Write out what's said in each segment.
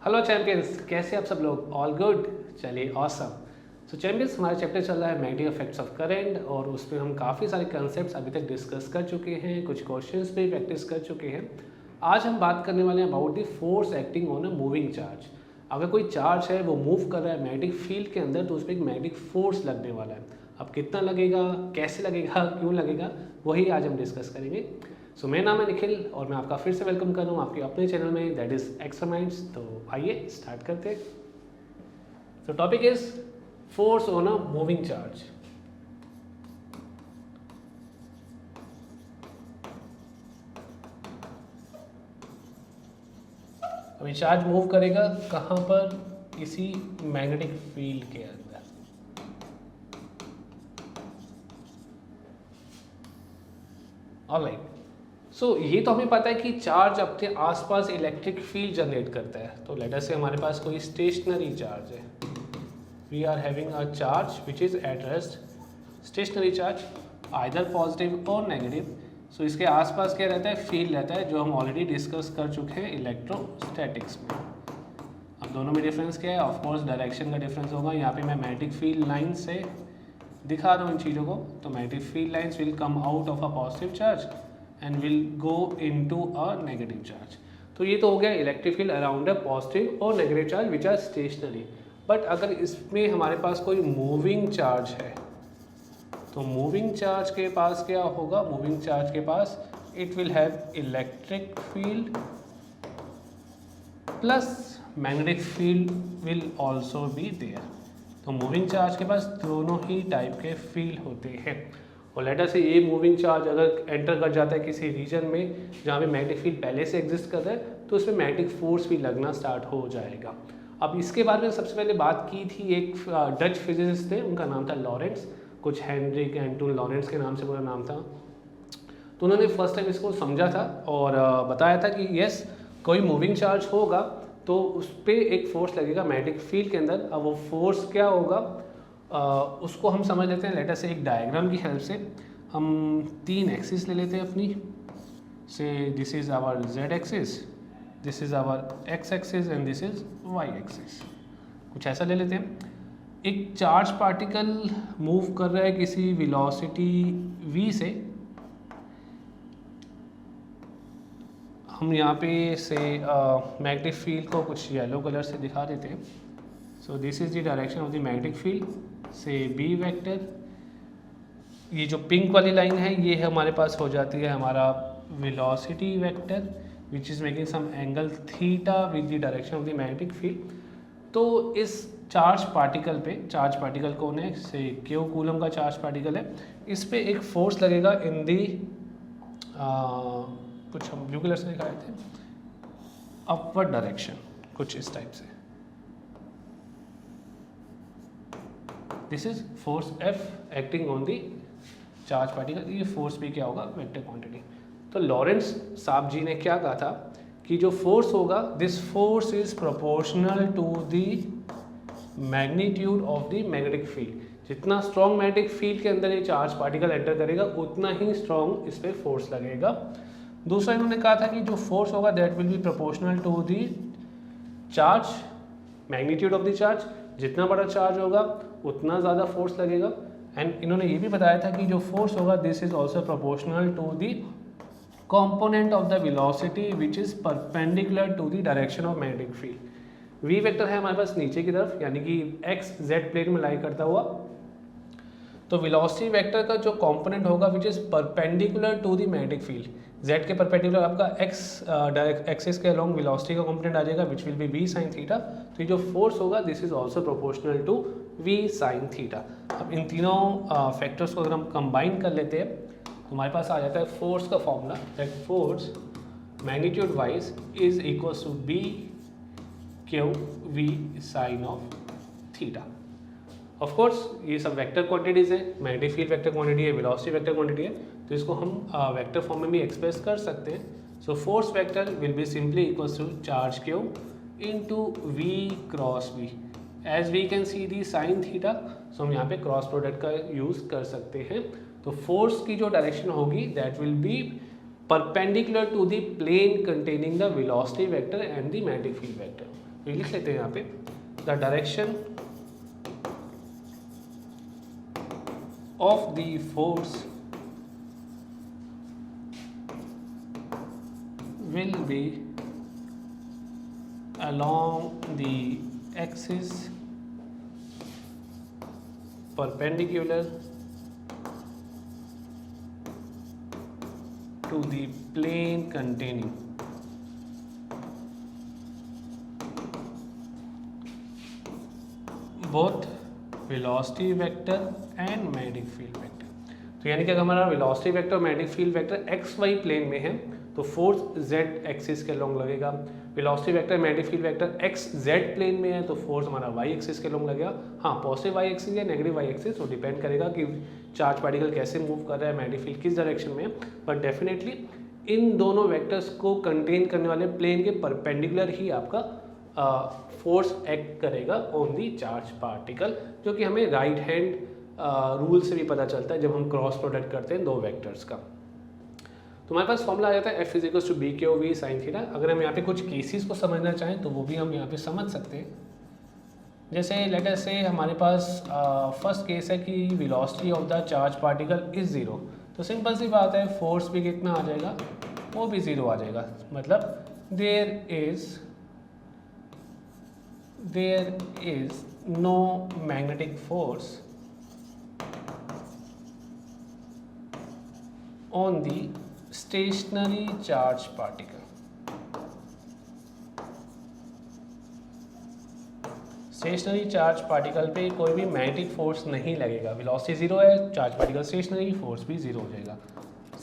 Hello champions, कैसे आप सब लोग? All good? चलिए ऑसम। सो चैंपियंस, हमारा चैप्टर चल रहा है मैग्नेटिक इफेक्ट्स ऑफ करंट और उसमें हम काफ़ी सारे कंसेप्ट्स अभी तक डिस्कस कर चुके हैं, कुछ क्वेश्चंस पे प्रैक्टिस कर चुके हैं। आज हम बात करने वाले हैं about the force acting on a moving charge. अगर कोई चार्ज है वो मूव कर रहा है मैग्नेटिक फील्ड के अंदर तो उस पर एक मैग्नेटिक फोर्स लगने वाला है। अब कितना लगेगा, कैसे लगेगा, क्यों लगेगा, वही आज हम डिस्कस करेंगे। सो मेरा नाम है निखिल और मैं आपका फिर से वेलकम कर रहा हूँ आपके अपने चैनल में, दैट इज एक्स्ट्रा माइंड्स। तो आइए स्टार्ट करते हैं। सो topic is force on a moving charge. अभी चार्ज मूव करेगा कहाँ पर? किसी मैग्नेटिक फील्ड के अंदर। ऑलराइट, सो ये तो हमें पता है कि चार्ज अपने आसपास इलेक्ट्रिक फील्ड जनरेट करता है। तो लेट अस से हमारे पास कोई स्टेशनरी चार्ज है, we are having a charge which is at rest, stationary charge either positive और नेगेटिव। सो इसके आसपास क्या रहता है? फील्ड रहता है, जो हम ऑलरेडी डिस्कस कर चुके हैं इलेक्ट्रोस्टैटिक्स में। अब दोनों में डिफरेंस क्या है? ऑफकोर्स डायरेक्शन का डिफरेंस होगा। यहाँ पे मैं मैग्नेटिक फील्ड लाइन से दिखा रहा हूँ इन चीज़ों को। तो magnetic field lines will come out of a positive charge and will go into a negative charge. तो ये तो हो गया electric field around a positive और negative charge which are stationary. But अगर इसमें हमारे पास कोई मूविंग चार्ज है तो मूविंग चार्ज के पास क्या होगा? मूविंग चार्ज के पास it will have electric field plus magnetic field will also be there. तो मूविंग चार्ज के पास दोनों ही टाइप के फील्ड होते हैं। और लेटर से ये मूविंग चार्ज अगर एंटर कर जाता है किसी रीजन में जहाँ पे मैग्नेटिक फील्ड पहले से एग्जिस्ट कर रहा है तो उसमें मैग्नेटिक फोर्स भी लगना स्टार्ट हो जाएगा। अब इसके बारे में सबसे पहले बात की थी एक डच फिजिसिस्ट थे, उनका नाम था लॉरेंट्ज, कुछ हेनरिक एंटोन लॉरेंट्ज के नाम से पूरा नाम था। तो उन्होंने फर्स्ट टाइम इसको समझा था और बताया था कि यस, कोई मूविंग चार्ज होगा तो उस पर एक फोर्स लगेगा मैग्नेटिक फील्ड के अंदर। अब वो फोर्स क्या होगा उसको हम समझ लेते हैं। लेटर से एक डायग्राम की हेल्प से हम 3 एक्सिस ले लेते हैं अपनी से। This is our Z axis, this is our X axis and this is Y axis. कुछ ऐसा ले लेते हैं। एक चार्ज पार्टिकल मूव कर रहा है किसी वेलोसिटी v से। हम यहाँ पे से मैग्नेटिक फील्ड को कुछ येलो कलर से दिखा देते हैं। सो this is the direction of the magnetic field से बी वेक्टर। ये जो पिंक वाली लाइन है ये हमारे पास हो जाती है हमारा velocity vector which is making some angle theta with the direction of the magnetic field. तो इस चार्ज पार्टिकल पे, चार्ज पार्टिकल कौन है? से क्यू कूलम का चार्ज पार्टिकल है। इस पे एक फोर्स लगेगा इन दी कुछ हम ब्लू कलर से दिखाए थे, अपवर्ड डायरेक्शन, कुछ इस टाइप से। This is force F acting on the charge particle. ये फोर्स भी क्या होगा? Vector quantity. तो लॉरेंट्ज साहब जी ने क्या कहा था कि जो फोर्स होगा, this force is proportional to the magnitude of the magnetic field. जितना स्ट्रॉन्ग मैग्नेटिक फील्ड के अंदर ये चार्ज पार्टिकल एंटर करेगा उतना ही स्ट्रॉन्ग इस पर फोर्स लगेगा। दूसरा इन्होंने कहा था कि जो फोर्स होगा that will be proportional to the charge, magnitude of the charge. जितना बड़ा चार्ज होगा उतना ज़्यादा फोर्स लगेगा। एंड इन्होंने ये भी बताया था कि जो फोर्स होगा this is also proportional to the component of the velocity which is perpendicular to the direction of magnetic field। v vector है हमारे पास नीचे की तरफ, यानी कि x z प्लेन में लाई करता हुआ। तो वेलोसिटी वेक्टर का जो कंपोनेंट होगा which is perpendicular to the magnetic field, z के परपेंडिकुलर आपका x डायरेक्ट एक्सिस के अलोंग वेलोसिटी का कंपोनेंट आ जाएगा which will be v sin theta. तो ये जो फोर्स होगा this is also proportional to v sin theta. अब इन तीनों फैक्टर्स को अगर हम कंबाइन कर लेते हैं तो हमारे पास आ जाता है फोर्स का formula, that force magnitude wise is equals to B Q we sine of theta. Of course ये सब वेक्टर क्वांटिटीज़ है, मैग्नेटिक फील्ड वेक्टर क्वांटिटी है, वेलोसिटी वेक्टर क्वांटिटी है, तो इसको हम वेक्टर फॉर्म में भी एक्सप्रेस कर सकते हैं। So force vector will be simply equals to charge q into v cross v. As we can see the sine theta, so हम यहाँ पे क्रॉस प्रोडक्ट का यूज़ कर सकते हैं। तो फोर्स की जो डायरेक्शन होगी that will be perpendicular to the plane containing the velocity vector and the magnetic field vector. ये लिख लेते हैं यहाँ पे, the direction of the force will be along the axis perpendicular to the plane containing both velocity vector and magnetic field vector। तो यानी कि अगर हमारा वेलोसिटी वेक्टर और magnetic field vector X Y plane में है तो फोर्स जेड एक्सिस के लॉन्ग लगेगा। Velocity vector magnetic field vector X Z plane में है तो फोर्स हमारा वाई एक्सिस के लॉन्ग लगेगा। हाँ, पॉजिटिव वाई एक्सिस या नेगेटिव वाई एक्सिस वो डिपेंड करेगा कि चार्ज पार्टिकल कैसे मूव कर रहा है, मैग्नेटिक फील्ड किस डायरेक्शन में है, बट डेफिनेटली इन दोनों वेक्टर्स को कंटेन करने वाले प्लेन के परपेंडिकुलर ही आपका फोर्स एक्ट करेगा ऑन दी चार्ज पार्टिकल, जो कि हमें राइट हैंड रूल से भी पता चलता है जब हम क्रॉस प्रोडक्ट करते हैं दो वेक्टर्स का। तो हमारे पास फॉर्मूला आ जाता है F is equals to B q v sine theta. अगर हम यहाँ पे कुछ केसेस को समझना चाहें तो वो भी हम यहाँ पे समझ सकते हैं। जैसे लेट अस से हमारे पास फर्स्ट केस है कि velocity of the charge particle is zero, तो सिंपल सी बात है फोर्स भी कितना आ जाएगा, वो भी ज़ीरो आ जाएगा। मतलब there is no magnetic force on the stationary charge particle। Stationary charge particle पे कोई भी मैग्नेटिक फोर्स नहीं लगेगा। वेलोसिटी ज़ीरो है, चार्ज पार्टिकल स्टेशनरी, फोर्स भी ज़ीरो हो जाएगा।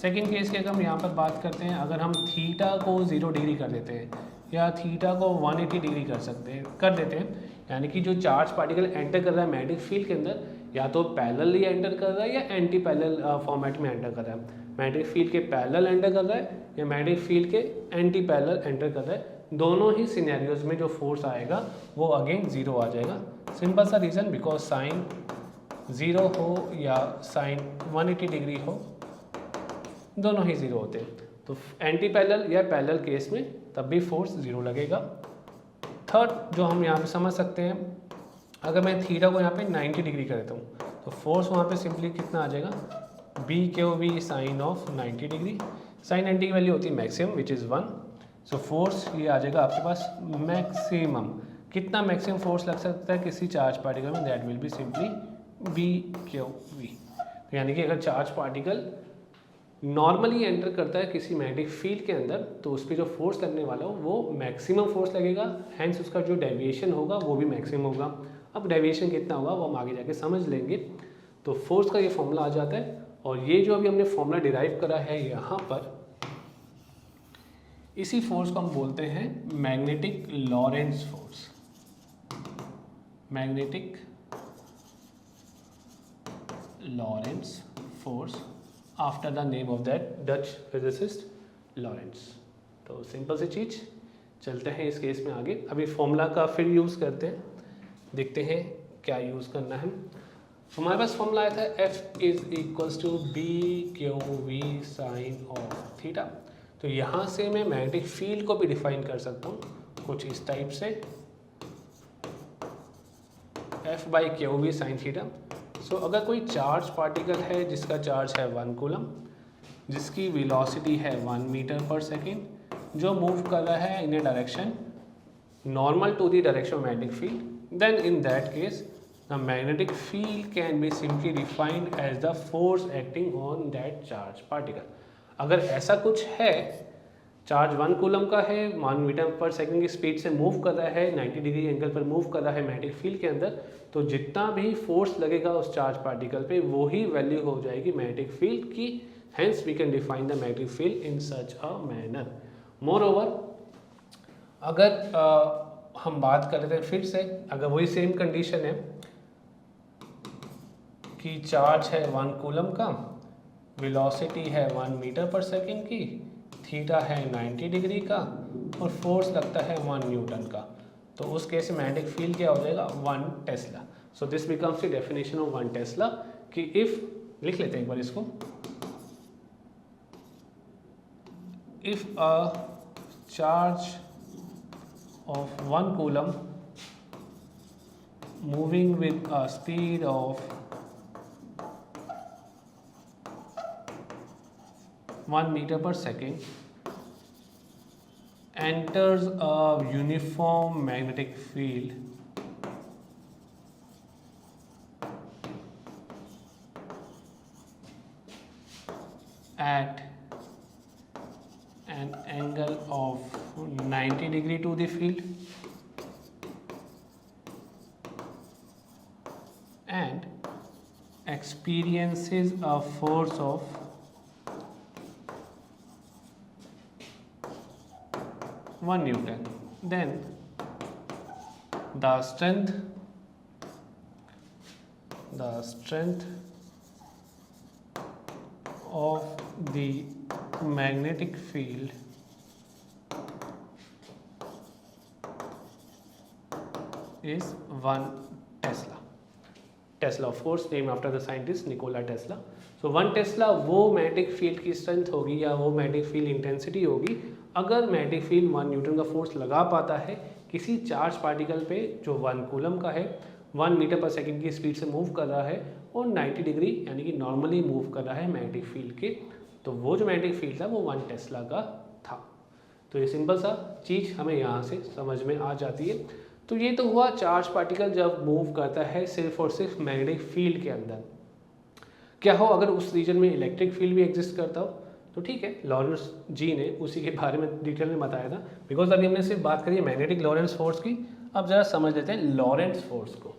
सेकंड केस की अगर हम यहाँ पर बात करते हैं, अगर हम थीटा को 0 डिग्री कर देते हैं या थीटा को 180 डिग्री कर देते हैं, यानी कि जो चार्ज पार्टिकल एंटर कर रहा है मैग्नेटिक फील्ड के अंदर या तो पैरेलली एंटर कर रहा है या एंटी पैरेलल फॉर्मेट में एंटर कर रहा है। मैग्नेटिक फील्ड के पैरेलल एंटर कर रहा है या मैग्नेटिक फील्ड के एंटी पैरेलल एंटर कर रहा है, दोनों ही सिनेरियोज में जो फोर्स आएगा वो अगेन ज़ीरो आ जाएगा। सिंपल सा रीज़न, बिकॉज साइन 0 हो या साइन 180 डिग्री हो, दोनों ही ज़ीरो होते हैं। तो एंटी पैरेलल या पैरेलल केस में तब भी फोर्स ज़ीरो लगेगा। थर्ड जो हम यहाँ पे समझ सकते हैं, अगर मैं थीटा को यहाँ पे 90 डिग्री कर देता हूँ तो फोर्स वहाँ पे सिंपली कितना आ जाएगा, B q v sine of 90 degree. Sine 90 की वैल्यू होती है maximum which is 1। So force ये आ जाएगा आपके पास मैक्सिमम। कितना मैक्सिमम फोर्स लग सकता है किसी चार्ज पार्टिकल में, that will be simply B q we. यानी कि अगर चार्ज पार्टिकल नॉर्मली एंटर करता है किसी मैग्नेटिक फील्ड के अंदर तो उस पर जो फोर्स लगने वाला हो वो मैक्सिमम फोर्स लगेगा, हैंस उसका जो डेविएशन होगा वो भी मैक्सिमम होगा। अब डेविएशन कितना होगा वो हम आगे जाके समझ लेंगे। तो फोर्स का ये फॉर्मूला आ जाता है, और ये जो अभी हमने फॉर्मूला डिराइव करा है यहाँ पर, इसी फोर्स को हम बोलते हैं magnetic Lorentz force. Magnetic Lorentz force after the name of that Dutch physicist Lawrence. तो सिंपल सी चीज़, चलते हैं इस केस में आगे। अभी फॉर्मूला का फिर यूज़ करते हैं, देखते हैं क्या यूज़ करना है। हमारे पास फॉर्मूला आया था F is equals to B Q we sine of theta. तो यहाँ से मैं मैग्नेटिक फील्ड को भी डिफाइन कर सकता हूँ कुछ इस टाइप से, F by q we sine theta. So अगर कोई चार्ज पार्टिकल है जिसका चार्ज है 1 कूलम, जिसकी वेलोसिटी है 1 मीटर पर सेकेंड, जो मूव कर रहा है in a direction normal to the direction of magnetic field, then in that case the magnetic field can be simply defined as the force acting on that charge particle। अगर ऐसा कुछ है, charge 1 coulomb का है, 1 metre पर second की speed से move कर रहा है, 90 डिग्री एंगल पर मूव कर रहा है मैग्नेटिक फील्ड के अंदर, तो जितना भी फोर्स लगेगा उस चार्ज पार्टिकल पे वो ही वैल्यू हो जाएगी मैग्नेटिक फील्ड की। Hence we can define the magnetic field in such a manner. Moreover अगर हम बात कर रहे थे फिर से, अगर वही सेम कंडीशन है कि चार्ज है 1 कूलम का, वेलोसिटी है 1 मीटर पर सेकेंड की, थीटा है 90 डिग्री का और फोर्स लगता है 1 न्यूटन का, तो उस केस में मैग्नेटिक फील्ड क्या हो जाएगा, 1 Tesla. So this becomes the definition of 1 Tesla कि इफ, लिख लेते हैं एक बार इसको, if a charge of 1 coulomb moving with a speed of 1 meter per second enters a uniform magnetic field at an angle of 90 degree to the field and experiences a force of 1 Newton, then the strength of the magnetic field is 1 Tesla. Tesla of course name after the scientist Nikola Tesla. So 1 Tesla वो magnetic field की strength होगी या वो magnetic field intensity होगी अगर magnetic field 1 Newton का force लगा पाता है किसी चार्ज पार्टिकल पे जो 1 कूलम का है, 1 मीटर पर सेकंड की स्पीड से मूव कर रहा है और 90 डिग्री यानी कि नॉर्मली मूव कर रहा है मैग्नेटिक फील्ड के, तो वो जो मैग्नेटिक फील्ड था वो 1 टेस्ला का था. तो ये सिंपल सा चीज़ हमें यहाँ से समझ में आ जाती है. तो ये तो हुआ चार्ज पार्टिकल जब मूव करता है सिर्फ और सिर्फ मैग्नेटिक फील्ड के अंदर. क्या हो अगर उस रीजन में इलेक्ट्रिक फील्ड भी एग्जिस्ट करता हो, तो ठीक है, लॉरेंस जी ने उसी के बारे में डिटेल में बताया था. बिकॉज अभी हमने सिर्फ बात करी है मैग्नेटिक लॉरेंस फोर्स की, अब जरा समझ लेते हैं लॉरेंस फोर्स को.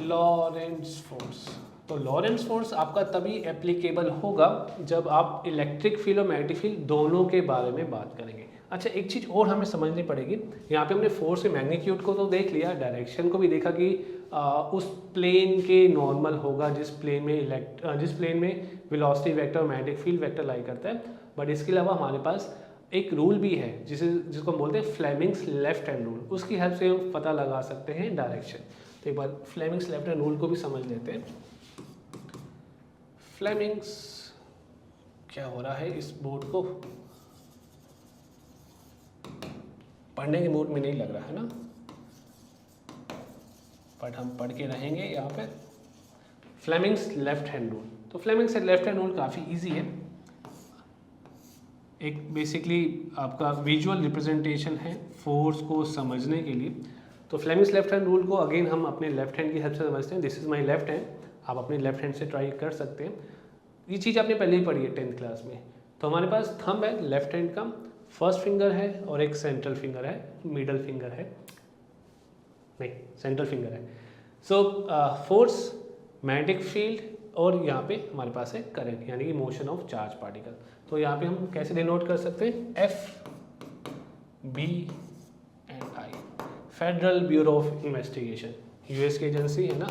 लॉरेंस फोर्स, तो लॉरेंस फोर्स आपका तभी एप्लीकेबल होगा जब आप इलेक्ट्रिक फील्ड और मैग्नेटिक फील्ड दोनों के बारे में बात करेंगे. अच्छा, एक चीज़ और हमें समझनी पड़ेगी. यहाँ पे हमने फोर्स के मैग्नीट्यूड को तो देख लिया, डायरेक्शन को भी देखा कि उस प्लेन के नॉर्मल होगा जिस प्लेन में वेलोसिटी वेक्टर और मैग्नेटिक फील्ड वेक्टर लाई करता है. बट इसके अलावा हमारे पास एक रूल भी है जिसको हम बोलते हैं फ्लेमिंग्स लेफ्ट हैंड रूल. उसकी हेल्प से हम पता लगा सकते हैं डायरेक्शन. तो एक बार फ्लेमिंग्स लेफ्ट हैंड रूल को भी समझ लेते हैं. फ्लेमिंग्स, क्या हो रहा है इस बोर्ड को पढ़ने के मूड में नहीं लग रहा है ना, बट हम पढ़ के रहेंगे यहाँ पे. फ्लेमिंग्स लेफ्ट हैंड रूल, तो फ्लेमिंग्स लेफ्ट हैंड रूल काफ़ी इजी है. एक बेसिकली आपका विजुअल रिप्रेजेंटेशन है फोर्स को समझने के लिए. तो फ्लेमिंग्स लेफ्ट हैंड रूल को अगेन हम अपने लेफ्ट हैंड की हेल्प से समझते हैं. This is my left hand, आप अपने लेफ्ट हैंड से ट्राई कर सकते हैं. ये चीज़ आपने पहले ही पढ़ी है 10th क्लास में. तो हमारे पास थंब है लेफ्ट हैंड का, फर्स्ट फिंगर है और एक सेंट्रल फिंगर है, मिडल फिंगर है नहीं, सेंट्रल फिंगर है. सो फोर्स, मैग्नेटिक फील्ड और यहाँ पे हमारे पास है करंट यानी कि मोशन ऑफ चार्ज पार्टिकल. तो यहाँ पे हम कैसे डिनोट कर सकते हैं, F B and I. Federal bureau of investigation, US की एजेंसी है ना,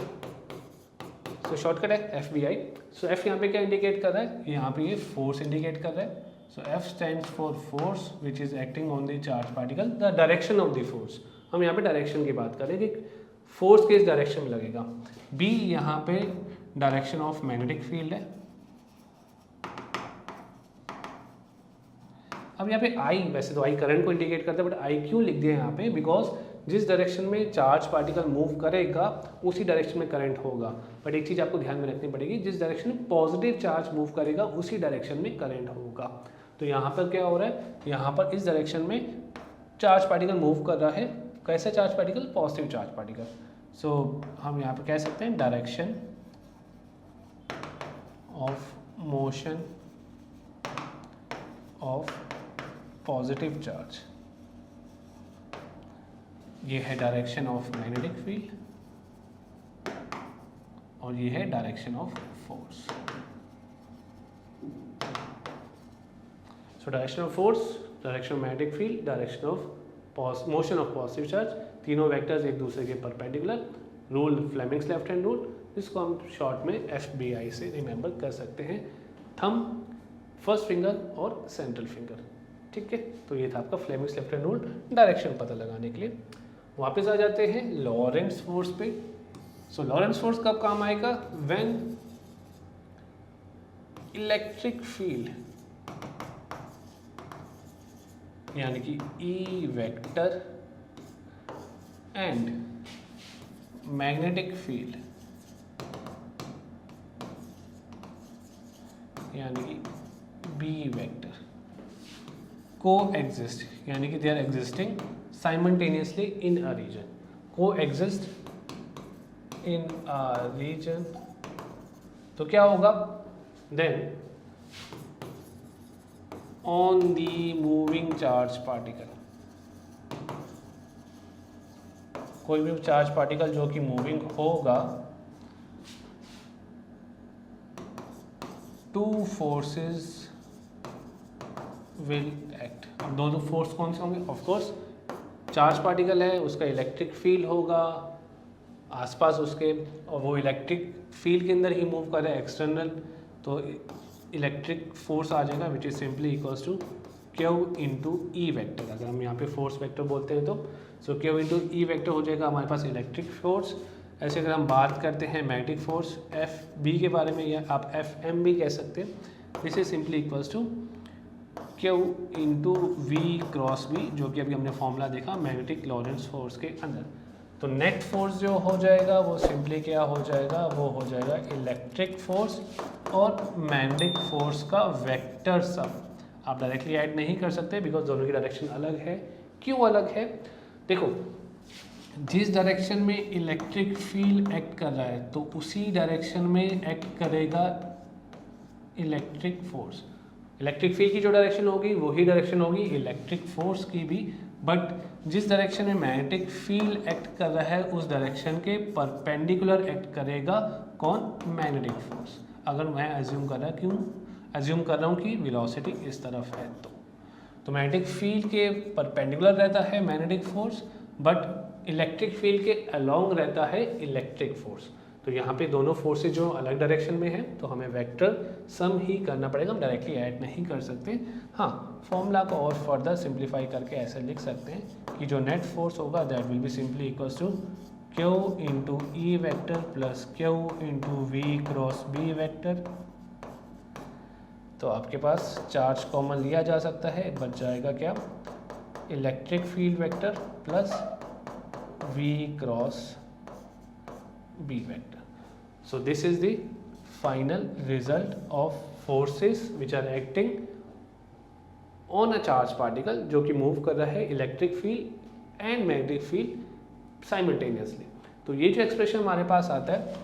तो शॉर्टकट है F B I. So F यहाँ पे क्या इंडिकेट कर रहा है, यहाँ पे ये फोर्स इंडिकेट कर रहा है. So F stands for force which is acting on the charge particle, the direction of the force. हम यहाँ पे डायरेक्शन की बात करें कि फोर्स किस डायरेक्शन में लगेगा. B यहाँ पे डायरेक्शन ऑफ मैग्नेटिक फील्ड है. अब यहाँ पे I, वैसे तो I करंट को इंडिकेट करता है, बट I क्यों लिख दिया यहाँ पे, बिकॉज जिस डायरेक्शन में चार्ज पार्टिकल मूव करेगा उसी डायरेक्शन में करंट होगा. बट एक चीज़ आपको ध्यान में रखनी पड़ेगी, जिस डायरेक्शन में पॉजिटिव चार्ज मूव करेगा उसी डायरेक्शन में करंट होगा. तो यहाँ पर क्या हो रहा है, यहाँ पर इस डायरेक्शन में चार्ज पार्टिकल मूव कर रहा है. कैसा charge particle, positive charge particle. So हम यहाँ पर कह सकते हैं direction of motion of positive charge, ये है डायरेक्शन ऑफ मैग्नेटिक फील्ड और ये है direction of force. So direction of force, direction of magnetic field, direction of motion of positive charge, तीनों वेक्टर्स एक दूसरे के perpendicular. Rule Fleming's left hand rule, जिसको हम शॉर्ट में FBI से रिमेंबर कर सकते हैं. थंब, फर्स्ट फिंगर और सेंट्रल फिंगर. ठीक है, तो ये था आपका Fleming's left hand rule direction पता लगाने के लिए. वापस आ जाते हैं लॉरेंस फोर्स पे. सो लॉरेंस फोर्स कब काम आएगा, व्हेन इलेक्ट्रिक फील्ड यानी कि E vector and magnetic field यानी कि बी वेक्टर को एग्जिस्ट, यानी कि they are existing simultaneously in a region, coexist in a region. तो क्या होगा then on the moving charge particle, कोई भी चार्ज पार्टिकल जो कि मूविंग होगा, टू फोर्सेस विल एक्ट। अब दोनों फोर्स कौन से होंगे? ऑफ कोर्स चार्ज पार्टिकल है, उसका इलेक्ट्रिक फील्ड होगा आसपास उसके, और वो इलेक्ट्रिक फील्ड के अंदर ही मूव कर रहा है एक्सटर्नल, तो इलेक्ट्रिक फोर्स आ जाएगा which is simply equals to q into E vector. अगर हम यहाँ पे फोर्स वेक्टर बोलते हैं तो so q into E vector हो जाएगा हमारे पास इलेक्ट्रिक फोर्स। ऐसे अगर हम बात करते हैं मैग्नेटिक फोर्स एफ बी के बारे में, या आप एफ एम भी कह सकते हैं, this is simply equals to q into v cross B, जो कि अभी हमने फॉर्मूला देखा मैग्नेटिक लॉरेंस फोर्स के अंदर। तो नेट फोर्स जो हो जाएगा वो सिंपली क्या हो जाएगा, वो हो जाएगा इलेक्ट्रिक फोर्स और मैग्नेटिक फोर्स का वेक्टर सम। आप डायरेक्टली ऐड नहीं कर सकते बिकॉज दोनों की डायरेक्शन अलग है। क्यों अलग है? देखो, जिस डायरेक्शन में इलेक्ट्रिक फील्ड एक्ट कर रहा है तो उसी डायरेक्शन में एक्ट करेगा इलेक्ट्रिक फोर्स। इलेक्ट्रिक फील्ड की जो डायरेक्शन होगी वही डायरेक्शन होगी इलेक्ट्रिक फोर्स की भी, बट जिस डायरेक्शन में मैग्नेटिक फील्ड एक्ट कर रहा है उस डायरेक्शन के परपेंडिकुलर एक्ट करेगा कौन? Magnetic force. अगर मैं एज्यूम कर रहा हूँ कि वेलोसिटी इस तरफ है तो मैग्नेटिक फील्ड के परपेंडिकुलर रहता है magnetic force, but electric field के अलोंग रहता है इलेक्ट्रिक फोर्स। तो यहाँ पे दोनों फोर्सेज जो अलग डायरेक्शन में है तो हमें वेक्टर सम ही करना पड़ेगा, हम डायरेक्टली ऐड नहीं कर सकते। हाँ, फॉर्मूला को और फर्दर सिंप्लीफाई करके ऐसे लिख सकते हैं कि जो नेट फोर्स होगा that will be simply equals to q into E vector plus q into v cross B vector. तो आपके पास चार्ज कॉमन लिया जा सकता है, बच जाएगा क्या? Electric field vector plus v cross B vector. So this is the final result of forces which are acting on a charged particle जो कि मूव कर रहा है electric field and magnetic field simultaneously. तो ये जो एक्सप्रेशन हमारे पास आता है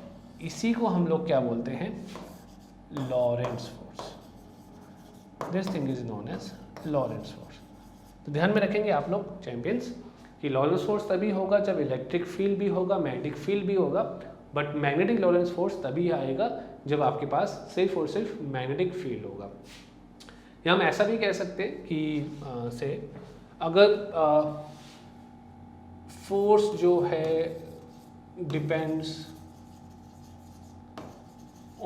इसी को हम लोग क्या बोलते हैं? Lorentz force. This thing is known as Lorentz force. तो ध्यान में रखेंगे आप लोग चैंपियंस कि लॉरेंट्ज फोर्स तभी होगा जब इलेक्ट्रिक फील्ड भी होगा, मैग्नेटिक फील्ड भी होगा, बट मैग्नेटिक लॉरेंट्ज फोर्स तभी आएगा जब आपके पास सिर्फ और सिर्फ मैग्नेटिक फील्ड होगा। या हम ऐसा भी कह सकते हैं कि से अगर फोर्स जो है depends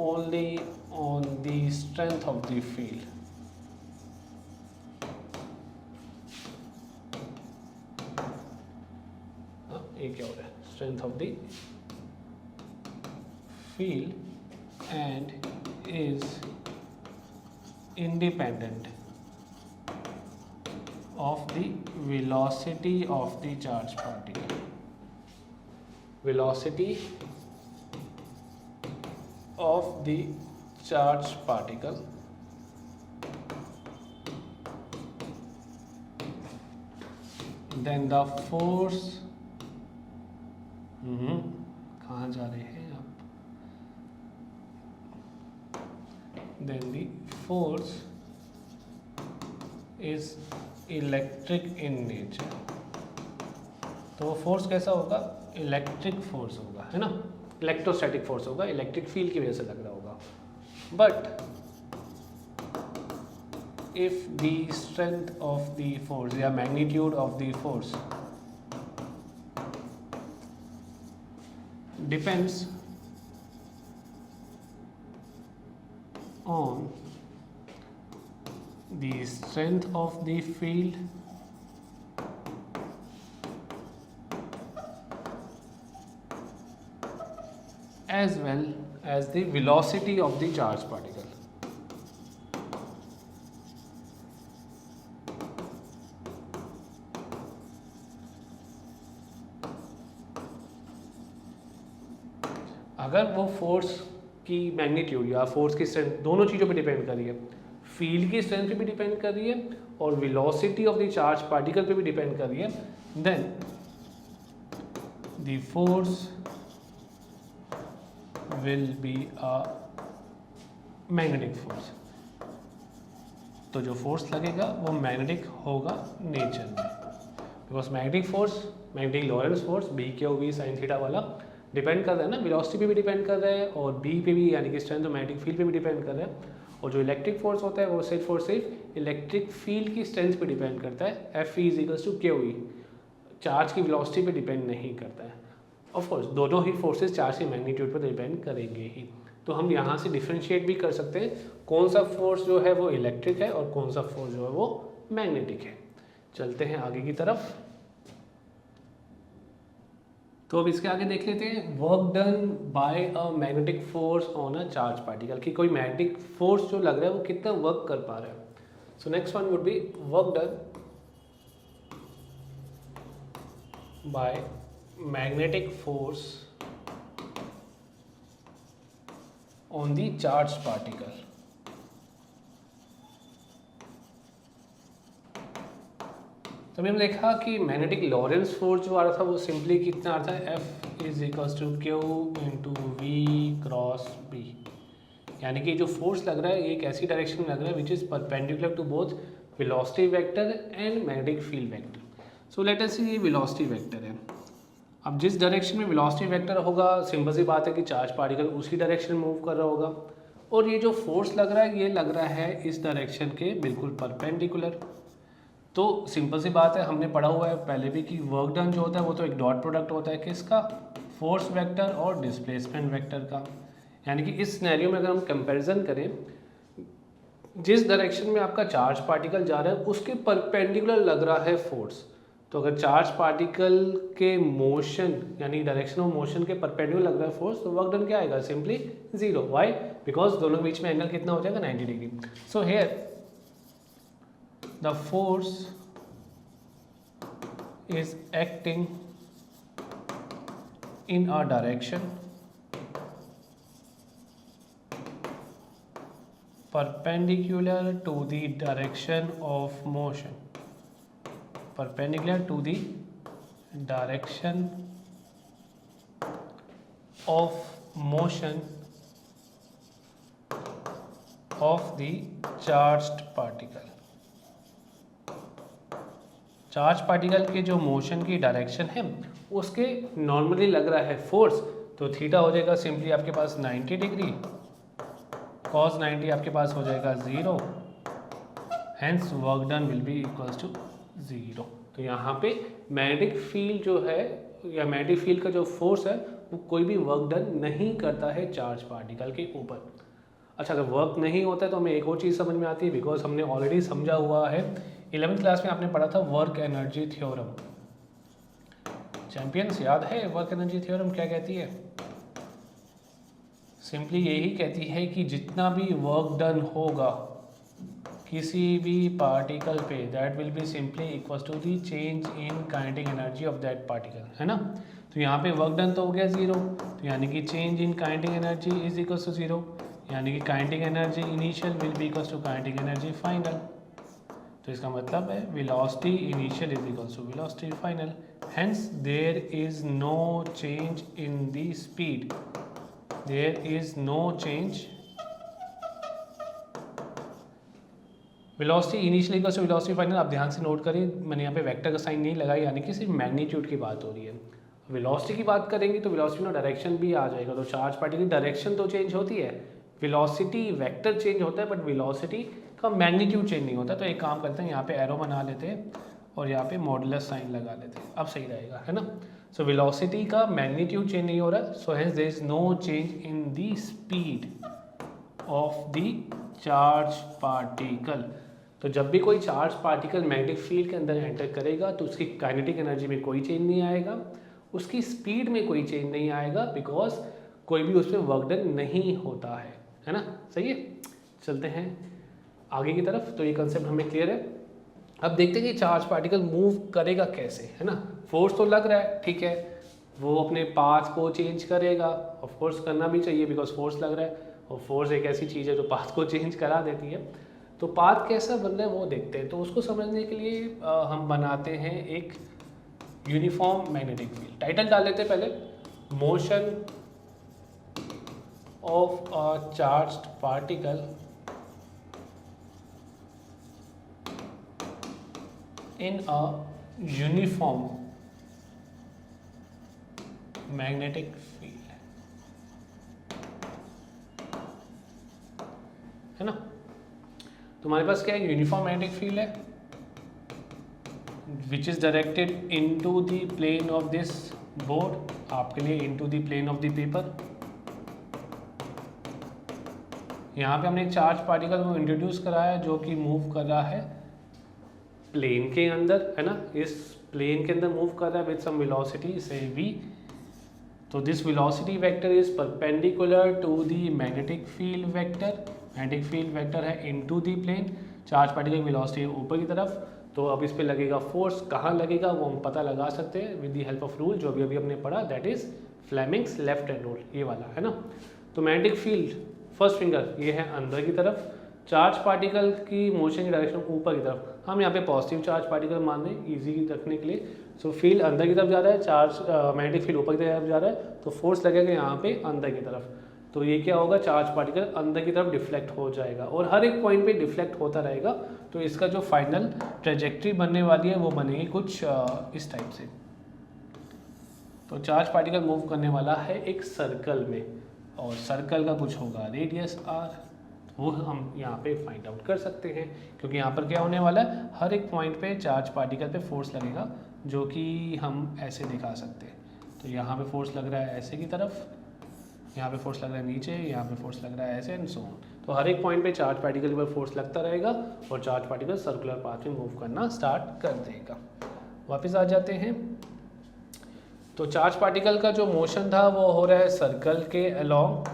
only on the strength of the field, ये क्या हो रहा है? Strength of the field and is independent of the velocity of the charge particle. Velocity of the charge particle then the force कहाँ जा रहे हैं आप? Then the force is electric in nature. तो फोर्स कैसा होगा? इलेक्ट्रिक फोर्स होगा, है ना? इलेक्ट्रोस्टैटिक फोर्स होगा, इलेक्ट्रिक फील्ड की वजह से लग रहा होगा। But if the strength of the force या magnitude of the force depends on the strength of the field as well as the velocity of the charged particle. अगर वो फोर्स की मैग्नीट्यूड या फोर्स की स्ट्रेंथ दोनों चीज़ों पे depend कर रही है, फील्ड की स्ट्रेंथ पे भी डिपेंड कर रही है और velocity of the charge particle पे भी डिपेंड कर रही है, then the force will be a magnetic force. तो जो फोर्स लगेगा वो मैग्नेटिक होगा नेचर में, because magnetic force, magnetic Lorentz force B Q we sine theta वाला डिपेंड कर रहा है ना, वेलोसिटी पे भी डिपेंड कर रहा है और बी पे भी यानी कि स्ट्रेंथ और मैग्नेटिक फील्ड पे भी डिपेंड कर रहा है। और जो इलेक्ट्रिक फोर्स होता है वो सिर्फ और सिर्फ इलेक्ट्रिक फील्ड की स्ट्रेंथ पे डिपेंड करता है, F E is equals to q E, charge की वेलोसिटी पे डिपेंड नहीं करता है। ऑफ कोर्स दोनों ही फोर्सेस चार्ज के मैग्नीट्यूड पर डिपेंड करेंगे ही। तो हम यहाँ से डिफ्रेंशिएट भी कर सकते हैं कौन सा फोर्स जो है वो इलेक्ट्रिक है और कौन सा फोर्स जो है वो मैग्नेटिक है। चलते हैं आगे की तरफ। तो अब इसके आगे देख लेते हैं work done by a magnetic force on a charge particle, कि कोई मैग्नेटिक फोर्स जो लग रहा है वो कितना वर्क कर पा रहा है। So next one would be work done by magnetic force on the charge particle. तो अभी हमने देखा कि मैग्नेटिक लॉरेंस फोर्स जो आ रहा था वो सिंपली कितना आ रहा था, F is equals to q into v cross B, यानी कि जो फोर्स लग रहा है एक ऐसी डायरेक्शन में लग रहा है which is perpendicular to both velocity vector and magnetic field vector. So let us see ये वेलोसिटी वेक्टर है। अब जिस डायरेक्शन में वेलोसिटी वेक्टर होगा सिंपल सी बात है कि चार्ज पार्टिकल उसी डायरेक्शन में मूव कर रहा होगा, और ये जो फोर्स लग रहा है ये लग रहा है इस डायरेक्शन के बिल्कुल परपेंडिकुलर। तो सिंपल सी बात है, हमने पढ़ा हुआ है पहले भी कि वर्क डन जो होता है वो तो एक डॉट प्रोडक्ट होता है किसका, फोर्स वेक्टर और डिस्प्लेसमेंट वेक्टर का। यानी कि इस सिनेरियो में अगर हम कंपैरिजन करें, जिस डायरेक्शन में आपका चार्ज पार्टिकल जा रहा है उसके परपेंडिकुलर लग रहा है फोर्स, तो अगर चार्ज पार्टिकल के मोशन यानी डायरेक्शन ऑफ मोशन के परपेंडिकुलर लग रहा है फोर्स, तो वर्क डन क्या आएगा, सिंपली जीरो। व्हाई? बिकॉज दोनों के बीच में एंगल कितना हो जाएगा, 90 degree. So here the force is acting in a direction perpendicular to the direction of motion, perpendicular to the direction of motion of the charged particle। Charge particle के जो motion की direction है उसके normally लग रहा है force, तो theta हो जाएगा सिंपली आपके पास 90 डिग्री, कॉस 90 आपके पास हो जाएगा 0, hence work done will be equals to 0। तो यहाँ पे मैग्नेटिक फील्ड जो है या मैग्नेटिक फील्ड का जो फोर्स है वो कोई भी वर्क डन नहीं करता है चार्ज पार्टिकल के ऊपर। अच्छा, अगर वर्क नहीं होता है तो हमें एक और चीज़ समझ में आती है, बिकॉज हमने ऑलरेडी समझा हुआ है 11th क्लास में आपने पढ़ा था वर्क एनर्जी थ्योरम। चैंपियंस याद है वर्क एनर्जी थ्योरम क्या कहती है? सिंपली यही कहती है कि जितना भी वर्क डन होगा किसी भी पार्टिकल पे, that will be simply equal to the change in kinetic energy of that particle, है ना। तो यहाँ पे वर्क डन तो हो गया 0, तो यानी कि change in kinetic energy is equal to 0, यानी कि kinetic energy initial will be equal to kinetic energy final. तो इसका मतलब है velocity initial is equal to velocity final, hence there is no change in the speed, there is no change, velocity initial equal to velocity final. आप ध्यान से note करिए, मैंने यहाँ पे वेक्टर का साइन नहीं लगाई, यानी कि सिर्फ मैग्नीट्यूड की बात हो रही है। वेलोसिटी की बात करेंगे तो वेलोसिटी में डायरेक्शन भी आ जाएगा, तो चार्ज पार्टिकल की डायरेक्शन तो चेंज होती है, वेलोसिटी वेक्टर चेंज होता है बट वेलोसिटी का मैग्नीट्यूड चेंज नहीं होता। तो एक काम करते हैं, यहाँ पे एरो बना लेते हैं और यहाँ पे मॉडुलस साइन लगा लेते हैं, अब सही रहेगा, है ना। सो वेलोसिटी का मैग्नीट्यूड चेंज नहीं हो रहा, so hence there is no change in the speed of the charge particle. तो जब भी कोई चार्ज पार्टिकल मैग्नेटिक फील्ड के अंदर एंटर करेगा तो उसकी काइनेटिक एनर्जी में कोई चेंज नहीं आएगा, उसकी स्पीड में कोई चेंज नहीं आएगा, बिकॉज कोई भी उसमें वर्क डन नहीं होता है ना। सही है, चलते हैं आगे की तरफ। तो ये कंसेप्ट हमें क्लियर है। अब देखते हैं कि चार्ज पार्टिकल मूव करेगा कैसे, है ना। फोर्स तो लग रहा है, ठीक है, वो अपने पाथ को चेंज करेगा, ऑफ कोर्स करना भी चाहिए बिकॉज फोर्स लग रहा है, और फोर्स एक ऐसी चीज़ है जो पाथ को चेंज करा देती है। तो पाथ कैसा बन रहा है वो देखते हैं। तो उसको समझने के लिए हम बनाते हैं एक यूनिफॉर्म मैग्नेटिक फील्ड। टाइटल डाल लेते हैं पहले, motion of a charged particle in a uniform magnetic field, है ना। तुम्हारे पास क्या है, यूनिफॉर्म मैग्नेटिक फील्ड है which is directed into the plane of this board, आपके लिए into the plane of the paper. यहाँ पे हमने एक चार्ज पार्टिकल को इंट्रोड्यूस कराया जो कि मूव कर रहा है प्लेन के अंदर, है ना, इस प्लेन के अंदर मूव कर रहा है विद सम वेलोसिटी से v। तो this velocity vector is perpendicular to the magnetic field vector. Magnetic field vector है into the plane, charge particle की वेलोसिटी है ऊपर की तरफ। तो अब इस पे लगेगा फोर्स, कहाँ लगेगा वो हम पता लगा सकते हैं with the help of rule जो अभी हमने पढ़ा, that is Fleming's left hand rule, ये वाला, है ना। तो मैग्नेटिक फील्ड फर्स्ट फिंगर ये है अंदर की तरफ, चार्ज पार्टिकल की मोशन की डायरेक्शन ऊपर की तरफ। हम यहाँ पे पॉजिटिव चार्ज पार्टिकल मान रहे हैं ईजी रखने के लिए। सो फील्ड अंदर की तरफ जा रहा है, चार्ज मैग्नेटिक फील्ड ऊपर की तरफ जा रहा है, तो फोर्स लगेगा यहाँ पे अंदर की तरफ। तो ये क्या होगा, चार्ज पार्टिकल अंदर की तरफ डिफ्लेक्ट हो जाएगा और हर एक पॉइंट पे डिफ्लेक्ट होता रहेगा। तो इसका जो फाइनल ट्रेजेक्ट्री बनने वाली है वो बनेगी कुछ इस टाइप से। तो चार्ज पार्टिकल मूव करने वाला है एक सर्कल में, और सर्कल का कुछ होगा रेडियस r, वो हम यहाँ पे फाइंड आउट कर सकते हैं क्योंकि यहाँ पर क्या होने वाला है, हर एक पॉइंट पे चार्ज पार्टिकल पे फोर्स लगेगा जो कि हम ऐसे दिखा सकते हैं। तो यहाँ पे फोर्स लग रहा है ऐसे की तरफ, यहाँ पे फोर्स लग रहा है नीचे, यहाँ पे फोर्स लग रहा है ऐसे एंड सो ऑन। तो हर एक पॉइंट पे चार्ज पार्टिकल पर फोर्स लगता रहेगा और चार्ज पार्टिकल सर्कुलर पाथ में मूव करना स्टार्ट कर देगा। वापस आ जाते हैं। तो चार्ज पार्टिकल का जो मोशन था वो हो रहा है सर्कल के अलोंग,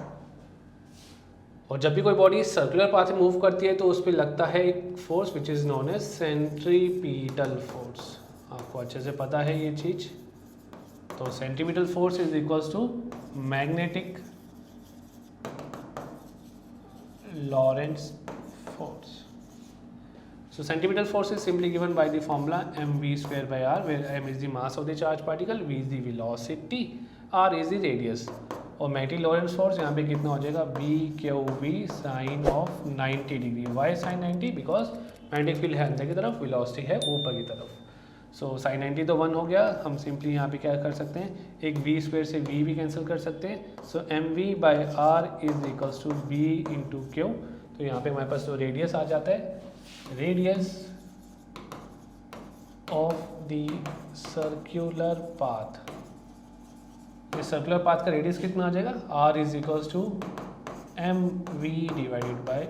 और जब भी कोई बॉडी सर्कुलर पाथ में मूव करती है तो उस पर लगता है एक force which is known as centripetal force. आपको अच्छे से पता है ये चीज़। तो centripetal force is equals to magnetic Lorentz force. So centripetal force is simply given by the formula mv square by r, where m is the mass of the charged particle, v is the velocity, r is the radius. और magnetic Lorentz force यहाँ पे कितना हो जाएगा, B Q we sine of 90 degree. Why sine 90? Because magnetic field है अंदर की तरफ, वेलोसिटी है ऊपर की तरफ। सो साइन 90 तो 1 हो गया। हम सिंपली यहाँ पे क्या कर सकते हैं, एक वी स्क्वायर से वी भी कैंसिल कर सकते हैं। So m we by r is equals to v into q. तो यहाँ पे हमारे पास तो रेडियस आ जाता है, radius of the circular path. इस सर्कुलर पाथ का रेडियस कितना आ जाएगा, R is equals to M V divided by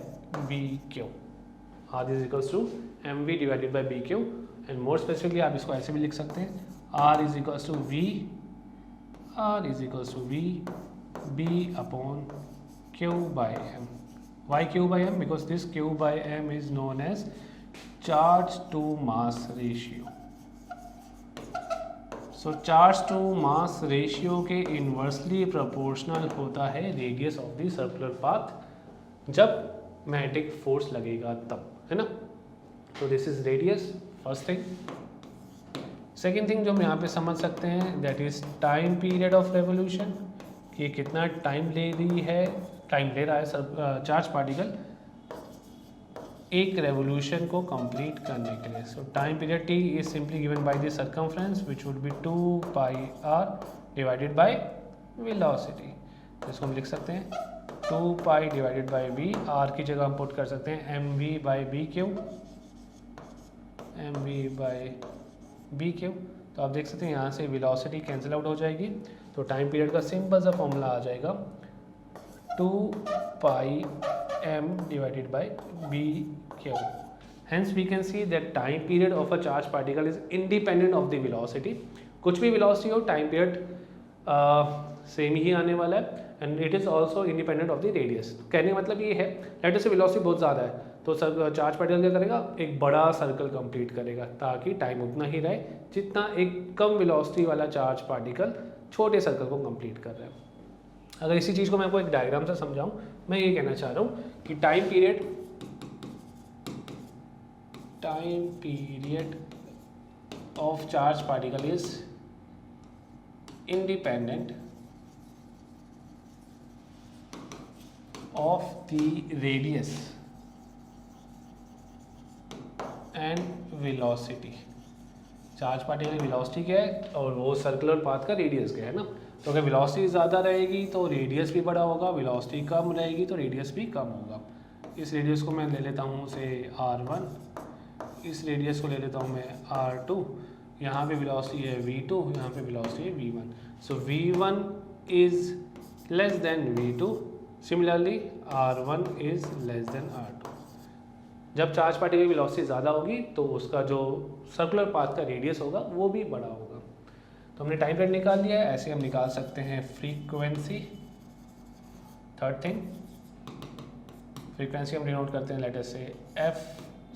B Q. R is equals to M V divided by B Q. And more specifically आप इसको ऐसे भी लिख सकते हैं, R is equals to V, R is equals to V B upon Q by M. Why Q by M? Because this Q by M is known as charge to mass ratio. So charge to mass ratio के inversely proportional होता है radius of the circular path जब magnetic force लगेगा तब, है ना। तो this is radius, first thing. Second thing जो हम यहाँ पे समझ सकते हैं, that is time period of revolution, कि कितना टाइम ले रहा है चार्ज पार्टिकल एक रेवोल्यूशन को कंप्लीट करने के लिए। So time period T is simply given by the circumference which would be 2 pi R divided by velocity. इसको हम लिख सकते हैं 2 pi divided by V. R की जगह हम पुट कर सकते हैं M we by B Q, M we by B Q. तो आप देख सकते हैं यहाँ से वेलोसिटी कैंसिल आउट हो जाएगी। तो टाइम पीरियड का सिंपल सा फॉर्मूला आ जाएगा 2 पाई m divided by bq. Hence we can see that time period of a charged particle is independent of the velocity. कुछ भी velocity हो, time period सेम ही आने वाला है, and it is also independent of the radius. कहने का मतलब ये है, let us say velocity बहुत ज़्यादा है तो चार्ज पार्टिकल क्या करेगा, एक बड़ा सर्कल कंप्लीट करेगा ताकि टाइम उतना ही रहे जितना एक कम वेलोसिटी वाला चार्ज पार्टिकल छोटे सर्कल को कंप्लीट कर रहे हैं। अगर इसी चीज़ को मैं आपको एक डायग्राम से समझाऊं, मैं ये कहना चाह रहा हूँ कि time period of charge particle is independent of the radius and velocity. Charge particle की वेलोसिटी क्या है और वो सर्कुलर पाथ का रेडियस क्या है ना। तो अगर वेलोसिटी ज़्यादा रहेगी तो रेडियस भी बड़ा होगा, वेलोसिटी कम रहेगी तो रेडियस भी कम होगा। इस रेडियस को मैं ले लेता हूँ से R1, इस रेडियस को ले लेता हूँ मैं R2, यहाँ पे वेलोसिटी है V2, यहाँ पे वेलोसिटी है V1। So V1 is less than V2, similarly R1 is less than R2। जब चार्ज पार्टिकल की वेलोसिटी ज़्यादा होगी तो उसका जो सर्कुलर पाथ का रेडियस होगा वो भी बड़ा होगा। तो हमने टाइम पीरियड निकाल लिया है। ऐसे हम निकाल सकते हैं फ्रीक्वेंसी। थर्ड थिंग, फ्रीक्वेंसी हम डिनोट करते हैं लेटर से एफ,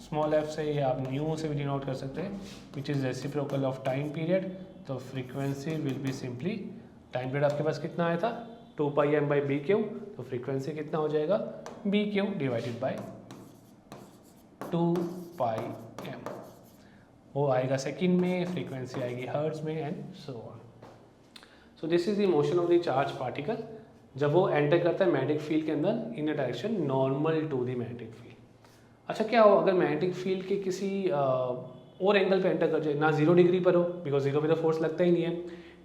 स्मॉल एफ से, या आप न्यू से भी डिनोट कर सकते हैं, which is reciprocal of time period. तो frequency will be simply, time period आपके पास कितना आया था 2πm/bq, तो फ्रीक्वेंसी कितना हो जाएगा bq डिवाइडेड बाय 2πm। वो आएगा सेकंड में, फ्रीक्वेंसी आएगी हर्ट्ज में, and so on. So this is the motion of the charge particle जब वो एंटर करता है मैग्नेटिक फील्ड के अंदर in a direction normal to the magnetic field. अच्छा, क्या हो अगर मैग्नेटिक फील्ड के किसी और एंगल पे एंटर कर जाए, ना 0 डिग्री पर हो, बिकॉज 0 पे तो फोर्स लगता ही नहीं है।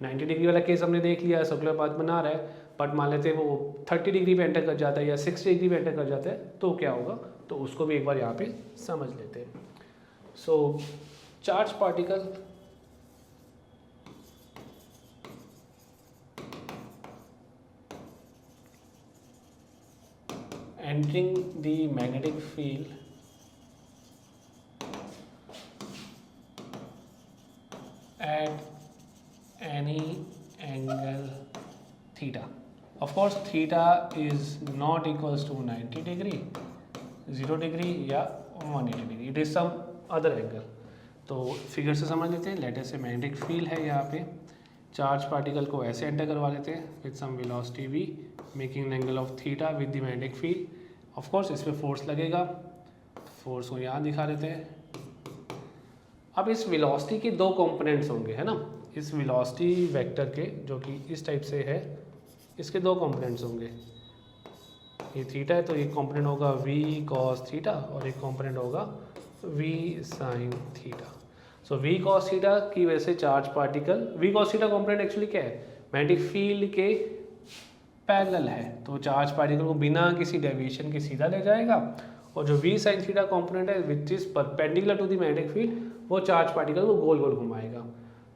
90 डिग्री वाला केस हमने देख लिया, सर्कुलर पाथ बना रहा है, बट मान लेते हैं वो 30 डिग्री पे एंटर कर जाता है या 60 डिग्री पे एंटर कर जाता है, तो क्या होगा, तो उसको भी एक बार यहाँ पे समझ लेते हैं। So charge particle entering the magnetic field at any angle theta. Of course theta is not equals to 90 degree, 0 degree या 180 degree, it is some other angle। तो फिगर से समझ लेते हैं। लेटर से मैग्नेटिक फील्ड है, यहाँ पे चार्ज पार्टिकल को ऐसे एंटर करवा लेते हैं with some velocity v, making an angle of theta with the magnetic field. Of course इस पर फोर्स लगेगा, फोर्स को यहाँ दिखा देते हैं। अब इस वेलोसिटी के दो कंपोनेंट्स होंगे, है ना। इस वेलोसिटी वेक्टर के, जो कि इस टाइप से है, इसके दो कंपोनेंट्स होंगे। ये थीटा है तो एक कंपोनेंट होगा v cos थीटा और एक कंपोनेंट होगा v sin थीटा। सो v cos थीटा की वजह से charge particle, v cos theta component actually क्या है, मैग्नेटिक फील्ड के पैरेलल है, तो चार्ज पार्टिकल को बिना किसी डेविएशन के सीधा ले जाएगा। और जो v sin थीटा कंपोनेंट है which is perpendicular to the magnetic field, वो चार्ज पार्टिकल को गोल गोल घुमाएगा।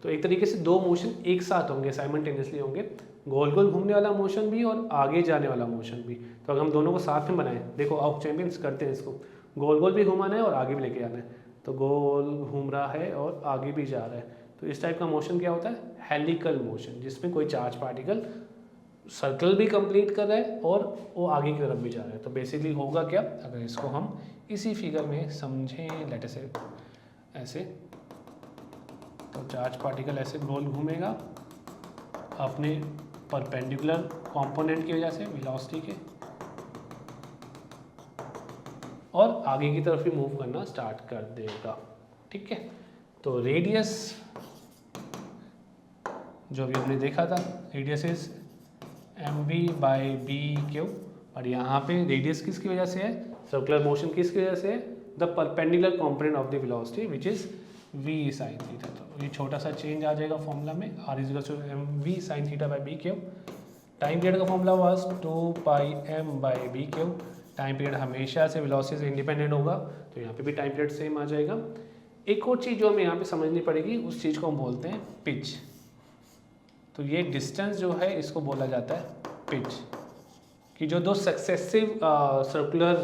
तो एक तरीके से दो मोशन एक साथ होंगे, साइमल्टेनियसली होंगे, गोल गोल घूमने वाला मोशन भी और आगे जाने वाला मोशन भी। तो अगर हम दोनों को साथ में बनाएं, देखो आउट चैंपियंस करते हैं इसको, गोल गोल भी घुमाना है और आगे भी लेके आना है, तो गोल घूम रहा है और आगे भी जा रहा है। तो इस टाइप का मोशन क्या होता है, हेलिकल मोशन, जिसमें कोई चार्ज पार्टिकल सर्कल भी कंप्लीट कर रहा है और वो आगे की तरफ भी जा रहा है। तो बेसिकली होगा क्या, अगर इसको हम इसी फिगर में समझें, लेट से ऐसे, तो चार्ज पार्टिकल ऐसे गोल घूमेगा अपने परपेंडिकुलर कंपोनेंट की वजह से, वेलोसिटी के, और आगे की तरफ ही मूव करना स्टार्ट कर देगा। ठीक है, तो रेडियस जो अभी हमने देखा था, रेडियस इज mv/bq, और यहाँ पे रेडियस किसकी वजह से है, सर्कुलर मोशन किसकी वजह से है, the perpendicular component of the velocity which is v sin theta. तो ये छोटा सा चेंज आ जाएगा फॉर्मूला में, r is equal to mv sin θ/bq। Time period का formula was 2πm/bq। Time period हमेशा से वेलोसिटी से इंडिपेंडेंट होगा, तो यहाँ पे भी टाइम पीरियड सेम आ जाएगा। एक और चीज़ जो हमें यहाँ पे समझनी पड़ेगी, उस चीज़ को हम बोलते हैं पिच। तो ये डिस्टेंस जो है इसको बोला जाता है पिच, कि जो दो सक्सेसिव सर्कुलर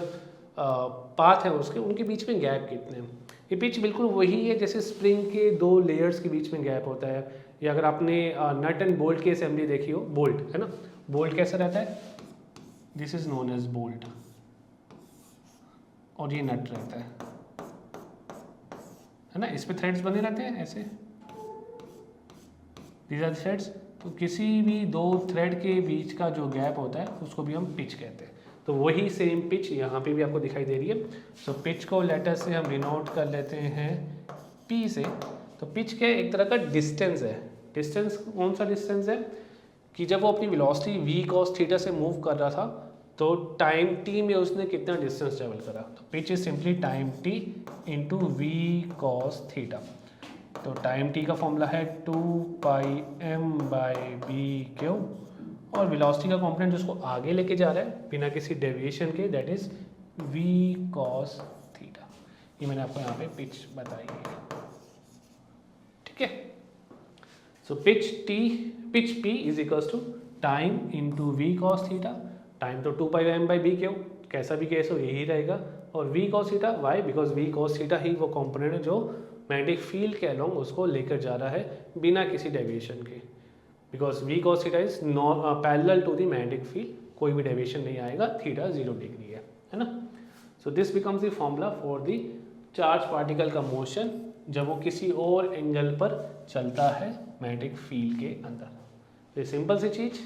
पाथ है उसके, उनके बीच में गैप कितने हैं। ये पिच बिल्कुल वही है जैसे स्प्रिंग के दो लेयर्स के बीच में गैप होता है, या अगर आपने नट एंड बोल्ट की असेंबली देखी हो, बोल्ट है ना, बोल्ट कैसा रहता है, this is known as bolt, और ये नट रहता है ना, इस पे थ्रेड्स बने रहते हैं ऐसे, दीज आर थ्रेड्स। तो किसी भी दो थ्रेड के बीच का जो गैप होता है उसको भी हम पिच कहते हैं। तो वही सेम पिच यहाँ पे भी आपको दिखाई दे रही है। सो पिच को लेटर से हम डिनोट कर लेते हैं पी से। तो पिच के एक तरह का डिस्टेंस है। डिस्टेंस कौन सा डिस्टेंस है कि जब वो अपनी वेलोसिटी v cos थीटा से मूव कर रहा था तो टाइम t में उसने कितना डिस्टेंस ट्रेवल करा। तो pitch is simply time t into V cos theta. तो टाइम t का फॉर्मूला है 2πm/b³ और वेलोसिटी का कंपोनेंट जिसको आगे लेके जा रहा है बिना किसी डेविएशन के, that is v cos theta. ये मैंने आपको यहाँ पे पिच बताई है, ठीक है। So pitch p is equals to time into V cos theta. Time तो 2πm/b³ कैसा भी केस हो यही रहेगा, और v cos theta y, because v cos theta ही वो कंपोनेंट है जो मैग्नेटिक फील्ड के अलोंग उसको लेकर जा रहा है बिना किसी डेविएशन के, because v cos theta is parallel to the magnetic field, कोई भी डेविएशन नहीं आएगा, थीटा 0 डिग्री है ना। So this becomes the formula for the charge particle का मोशन जब वो किसी और एंगल पर चलता है मैग्नेटिक फील्ड के अंदर। ये सिंपल सी चीज़।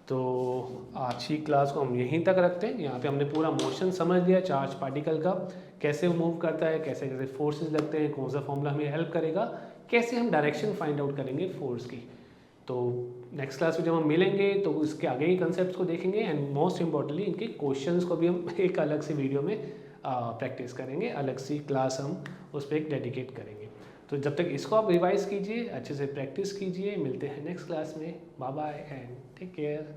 तो आज की क्लास को हम यहीं तक रखते हैं। यहाँ पे हमने पूरा मोशन समझ लिया चार्ज पार्टिकल का, कैसे वो मूव करता है, कैसे कैसे फोर्सेस लगते हैं, कौन सा फॉर्मूला हमें हेल्प करेगा, कैसे हम डायरेक्शन फाइंड आउट करेंगे फोर्स की। तो नेक्स्ट क्लास में जब हम मिलेंगे तो इसके आगे ही कंसेप्ट को देखेंगे एंड मोस्ट इम्पॉर्टेंटली इनके क्वेश्चंस को भी हम एक अलग से वीडियो में प्रैक्टिस करेंगे, अलग सी क्लास हम उस पर एक डेडिकेट करेंगे। तो जब तक इसको आप रिवाइज कीजिए, अच्छे से प्रैक्टिस कीजिए। मिलते हैं नेक्स्ट क्लास में। Bye bye and take care.